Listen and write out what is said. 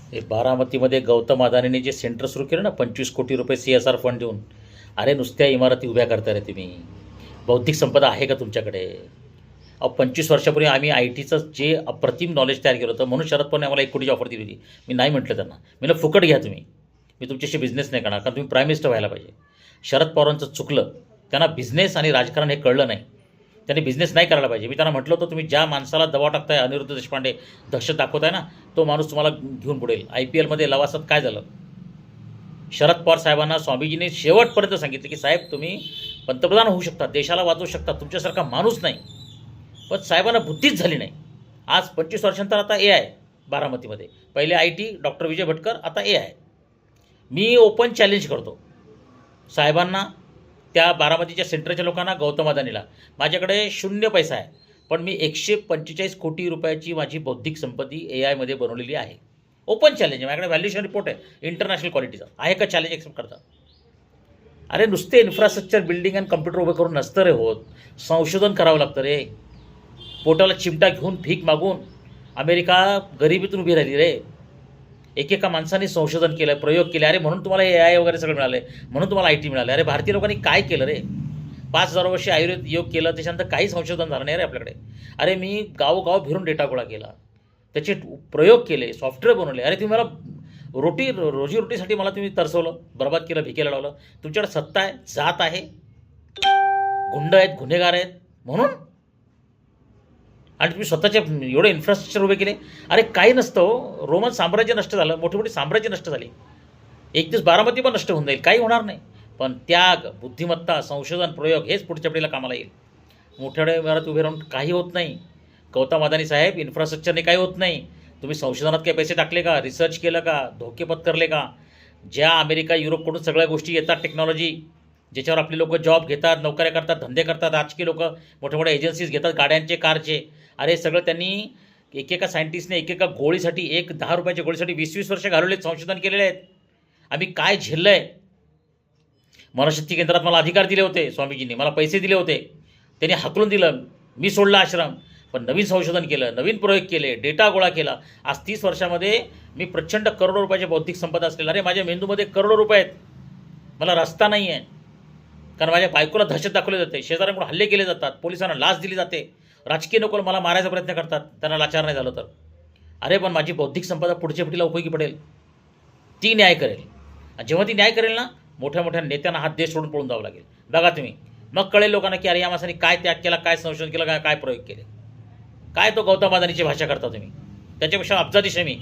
हे बारामतीमध्ये गौतम अदानीने जे सेंटर सुरू केलं ना, 25 कोटी रुपये CSR फंड देऊन, अरे नुसत्या इमारती उभ्या करता रे तुम्ही. बौद्धिक संपदा आहे का तुमच्याकडे? 25 वर्षापूर्वी आम्ही IT चं जे अप्रतिम नॉलेज तयार केलं होतं, म्हणून शरद पवारने आम्हाला 1 कोटीची ऑफर दिली होती. मी नाही म्हटलं त्यांना, मी म्हणलं फुकट घ्या तुम्ही, मी तुमच्याशी बिझनेस नाही करणार, कारण तुम्ही प्राईम मिनिस्टर व्हायला पाहिजे. शरद पवारांचं चुकलं, त्यांना बिझनेस आणि राजकारण हे कळलं नाही. त्यांनी बिझनेस नाही करायला पाहिजे. मी त्यांना म्हटलं होतं, तुम्ही ज्या माणसाला दबाव टाकताय, अनिरुद्ध देशपांडे दहशत दाखवताय ना, तो माणूस तुम्हाला घेऊन पुढेल. IPLमध्ये लवासात काय झालं? शरद पवार साहेबांना स्वामीजींनी शेवटपर्यंत सांगितलं की साहेब तुम्ही पंतप्रधान होऊ शकता, देशाला वाचवू शकता, तुमच्यासारखा माणूस नाही. पण साहेबांना बुद्धीच झाली नाही. आज 25 वर्षांतर आता AI बारामतीमध्ये. पहिले IT डॉक्टर विजय भटकर, आता AI. मी ओपन चॅलेंज करतो साहेबांना, त्या बारामतीच्या सेंटरच्या लोकांना, गौतम अदानीला. माझ्याकडे 0 पैसा आहे, पण मी 145 कोटी रुपयाची माझी बौद्धिक संपत्ती AIमध्ये बनवलेली आहे. ओपन चॅलेंज आहे, माझ्याकडे व्हॅल्युएशन रिपोर्ट आहे इंटरनॅशनल क्वालिटीचा. आहे का चॅलेंज एक्सेप्ट करता? अरे नुसते इन्फ्रास्ट्रक्चर बिल्डिंग आणि कम्प्युटर उभे करून नसतं रे होत, संशोधन करावं लागतं रे. पोटाला चिमटा घेऊन भीक मागून अमेरिका गरिबीतून उभी राहिली रे. एकेका माणसाने संशोधन केलं, प्रयोग केले. अरे म्हणून तुम्हाला AI वगैरे सगळं मिळालं आहे, म्हणून तुम्हाला IT मिळालं. अरे भारतीय लोकांनी काय केलं रे? 5,000 वर्षे आयुर्वेद योग केलं, त्याच्यानंतर काही संशोधन झालं नाही रे आपल्याकडे. अरे मी गावोगाव फिरून डेटा गोळा केला, त्याचे प्रयोग केले, सॉफ्टवेअर बनवले. अरे तुम्ही मला रोजीरोटीसाठी मला तुम्ही तरसवलं, बर्बाद केलं, भिकेला लावलं. तुमच्याकडे सत्ता आहे, जात आहे, गुंड आहेत, गुन्हेगार आहेत म्हणून, आणि तुम्ही स्वतःचे एवढे इन्फ्रास्ट्रक्चर उभे केले. अरे काही नसतं हो. रोमन साम्राज्य नष्ट झालं, मोठी मोठी साम्राज्य नष्ट झाली, एक दिवस बारामती पण नष्ट होऊन जाईल, काही होणार नाही. पण त्याग, बुद्धिमत्ता, संशोधन, प्रयोग हेच पुढच्या पिढीला कामाला येईल. मोठ्या इमारत उभे राहून काही होत नाही. गौतम अदानी साहेब, इन्फ्रास्ट्रक्चरने काही होत नाही. तुम्ही संशोधनात काही पैसे टाकले का? रिसर्च केलं का? धोके पत्करले का? ज्या अमेरिका युरोपकडून सगळ्या गोष्टी येतात, टेक्नॉलॉजी ज्याच्यावर आपली लोक जॉब घेतात, नोकऱ्या करतात, धंदे करतात, राजकीय लोक मोठ्या मोठ्या एजन्सीज घेतात गाड्यांचे, कारचे. अरे सगळं त्यांनी एकेका सायंटिस्टने एकेका गोळीसाठी, 10 रुपयाच्या गोळीसाठी 20-20 वर्ष घालवलेत, संशोधन केलेले आहेत. आम्ही काय झेललं आहे? मनशक्ती केंद्रात मला अधिकार दिले होते स्वामीजींनी, मला पैसे दिले होते, त्यांनी हाकलून दिलं, मी सोडला आश्रम. पण नवीन संशोधन केलं, नवीन प्रयोग केले, डेटा गोळा केला. आज 30 वर्षामध्ये मी प्रचंड करोडो रुपयाची बौद्धिक संपदा असलेला. अरे माझ्या मेंदूमध्ये करोडो रुपये आहेत, मला रस्ता नाही आहे, कारण माझ्या बायकोला दहशत दाखवली जाते, शेजाऱ्यांकडून हल्ले केले जातात, पोलिसांना लाच दिली जाते, राजकीय लोक मला मारायचा प्रयत्न करतात, त्यांना लाचार नाही झालं तर. अरे पण माझी बौद्धिक संपदा पुढच्या पिढीला उपयोगी पडेल, ती न्याय करेल. आणि जेव्हा ती न्याय करेल ना, मोठ्या मोठ्या नेत्यांना हात देश सोडून पळून जावं लागेल. बघा तुम्ही, मग कळेल लोकांना की अरे या माणसाने काय त्याग केला, काय संशोधन केलं, काय प्रयोग केले. काय तो गौतम अदानीची भाषा करता तुम्ही? त्याच्यापेक्षा अब्जाधीश आहे मी.